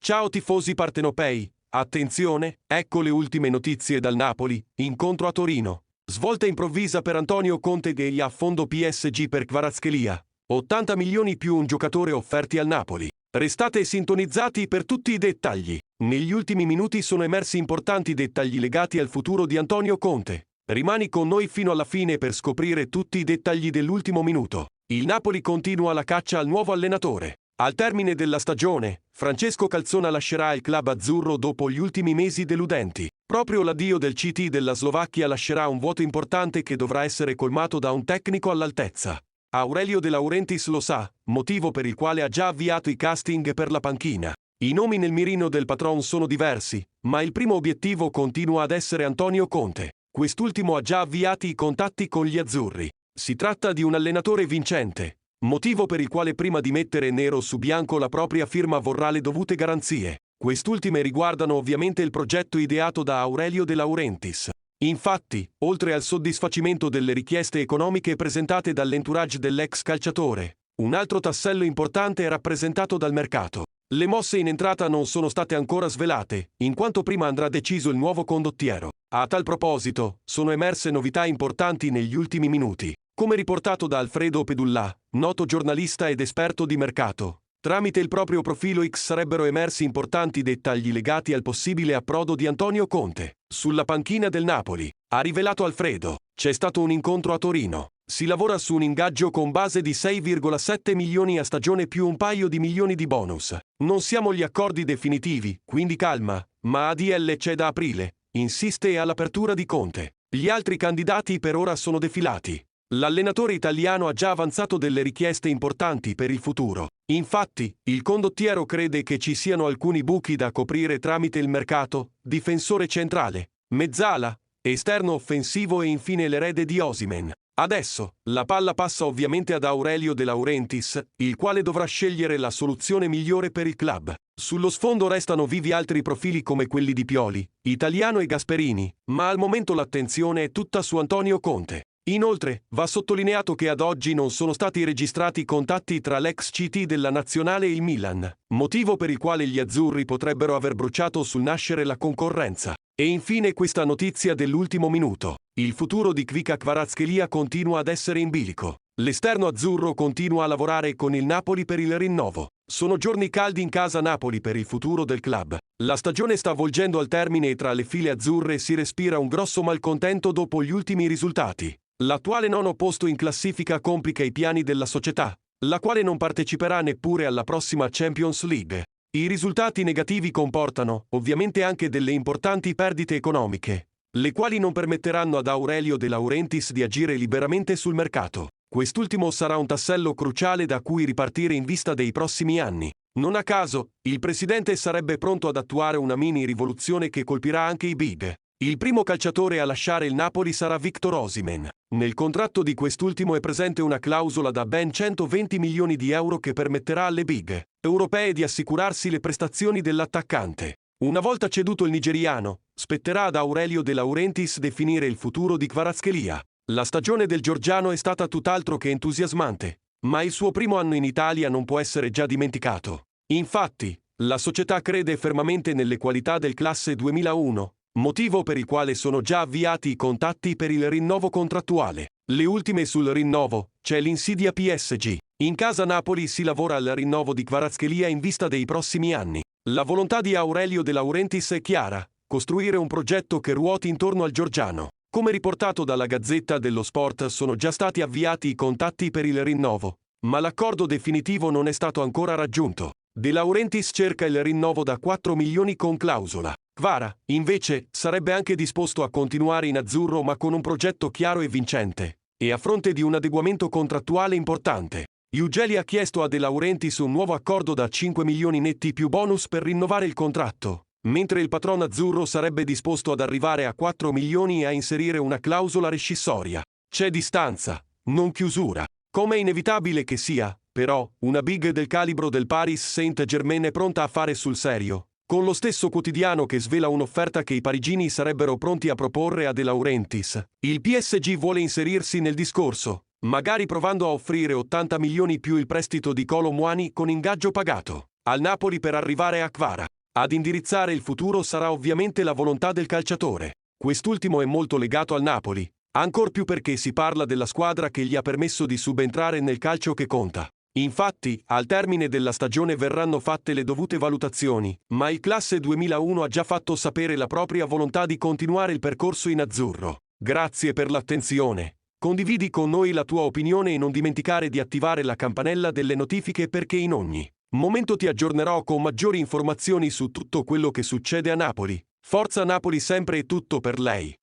Ciao tifosi partenopei, attenzione, ecco le ultime notizie dal Napoli, incontro a Torino. Svolta improvvisa per Antonio Conte e a fondo PSG per Kvaratskhelia. 80 milioni più un giocatore offerti al Napoli. Restate sintonizzati per tutti i dettagli. Negli ultimi minuti sono emersi importanti dettagli legati al futuro di Antonio Conte. Rimani con noi fino alla fine per scoprire tutti i dettagli dell'ultimo minuto. Il Napoli continua la caccia al nuovo allenatore. Al termine della stagione, Francesco Calzona lascerà il club azzurro dopo gli ultimi mesi deludenti. Proprio l'addio del CT della Slovacchia lascerà un vuoto importante che dovrà essere colmato da un tecnico all'altezza. Aurelio De Laurentiis lo sa, motivo per il quale ha già avviato i casting per la panchina. I nomi nel mirino del patron sono diversi, ma il primo obiettivo continua ad essere Antonio Conte. Quest'ultimo ha già avviati i contatti con gli azzurri. Si tratta di un allenatore vincente, motivo per il quale prima di mettere nero su bianco la propria firma vorrà le dovute garanzie. Quest'ultime riguardano ovviamente il progetto ideato da Aurelio De Laurentiis. Infatti, oltre al soddisfacimento delle richieste economiche presentate dall'entourage dell'ex calciatore, un altro tassello importante è rappresentato dal mercato. Le mosse in entrata non sono state ancora svelate, in quanto prima andrà deciso il nuovo condottiero. A tal proposito, sono emerse novità importanti negli ultimi minuti. Come riportato da Alfredo Pedullà, noto giornalista ed esperto di mercato, tramite il proprio profilo X sarebbero emersi importanti dettagli legati al possibile approdo di Antonio Conte sulla panchina del Napoli. Ha rivelato Alfredo, c'è stato un incontro a Torino. Si lavora su un ingaggio con base di 6,7 milioni a stagione più un paio di milioni di bonus. Non siamo agli accordi definitivi, quindi calma, ma ADL c'è da aprile, insiste all'apertura di Conte. Gli altri candidati per ora sono defilati. L'allenatore italiano ha già avanzato delle richieste importanti per il futuro. Infatti, il condottiero crede che ci siano alcuni buchi da coprire tramite il mercato, difensore centrale, mezzala, esterno offensivo e infine l'erede di Osimhen. Adesso, la palla passa ovviamente ad Aurelio De Laurentiis, il quale dovrà scegliere la soluzione migliore per il club. Sullo sfondo restano vivi altri profili come quelli di Pioli, Italiano e Gasperini, ma al momento l'attenzione è tutta su Antonio Conte. Inoltre, va sottolineato che ad oggi non sono stati registrati contatti tra l'ex CT della Nazionale e il Milan, motivo per il quale gli azzurri potrebbero aver bruciato sul nascere la concorrenza. E infine questa notizia dell'ultimo minuto. Il futuro di Khvicha Kvaratskhelia continua ad essere in bilico. L'esterno azzurro continua a lavorare con il Napoli per il rinnovo. Sono giorni caldi in casa Napoli per il futuro del club. La stagione sta volgendo al termine e tra le file azzurre si respira un grosso malcontento dopo gli ultimi risultati. L'attuale nono posto in classifica complica i piani della società, la quale non parteciperà neppure alla prossima Champions League. I risultati negativi comportano, ovviamente, anche delle importanti perdite economiche, le quali non permetteranno ad Aurelio De Laurentiis di agire liberamente sul mercato. Quest'ultimo sarà un tassello cruciale da cui ripartire in vista dei prossimi anni. Non a caso, il presidente sarebbe pronto ad attuare una mini rivoluzione che colpirà anche i big. Il primo calciatore a lasciare il Napoli sarà Victor Osimhen. Nel contratto di quest'ultimo è presente una clausola da ben 120 milioni di euro che permetterà alle big europee di assicurarsi le prestazioni dell'attaccante. Una volta ceduto il nigeriano, spetterà ad Aurelio De Laurentiis definire il futuro di Kvaratskhelia. La stagione del georgiano è stata tutt'altro che entusiasmante, ma il suo primo anno in Italia non può essere già dimenticato. Infatti, la società crede fermamente nelle qualità del classe 2001, motivo per il quale sono già avviati i contatti per il rinnovo contrattuale. Le ultime sul rinnovo, c'è l'insidia PSG. In casa Napoli si lavora al rinnovo di Kvaratskhelia in vista dei prossimi anni. La volontà di Aurelio De Laurentiis è chiara, costruire un progetto che ruoti intorno al georgiano. Come riportato dalla Gazzetta dello Sport sono già stati avviati i contatti per il rinnovo, ma l'accordo definitivo non è stato ancora raggiunto. De Laurentiis cerca il rinnovo da 4 milioni con clausola. Kvara, invece, sarebbe anche disposto a continuare in azzurro ma con un progetto chiaro e vincente, e a fronte di un adeguamento contrattuale importante. Ugeli ha chiesto a De Laurentiis un nuovo accordo da 5 milioni netti più bonus per rinnovare il contratto, mentre il patron azzurro sarebbe disposto ad arrivare a 4 milioni e a inserire una clausola rescissoria. C'è distanza, non chiusura. Come è inevitabile che sia, però, una big del calibro del Paris Saint-Germain è pronta a fare sul serio, con lo stesso quotidiano che svela un'offerta che i parigini sarebbero pronti a proporre a De Laurentiis. Il PSG vuole inserirsi nel discorso, magari provando a offrire 80 milioni più il prestito di Kolo Muani con ingaggio pagato. al Napoli per arrivare a Kvara. Ad indirizzare il futuro sarà ovviamente la volontà del calciatore. Quest'ultimo è molto legato al Napoli, ancor più perché si parla della squadra che gli ha permesso di subentrare nel calcio che conta. Infatti, al termine della stagione verranno fatte le dovute valutazioni, ma il classe 2001 ha già fatto sapere la propria volontà di continuare il percorso in azzurro. Grazie per l'attenzione. Condividi con noi la tua opinione e non dimenticare di attivare la campanella delle notifiche perché in ogni momento ti aggiornerò con maggiori informazioni su tutto quello che succede a Napoli. Forza Napoli sempre e tutto per lei.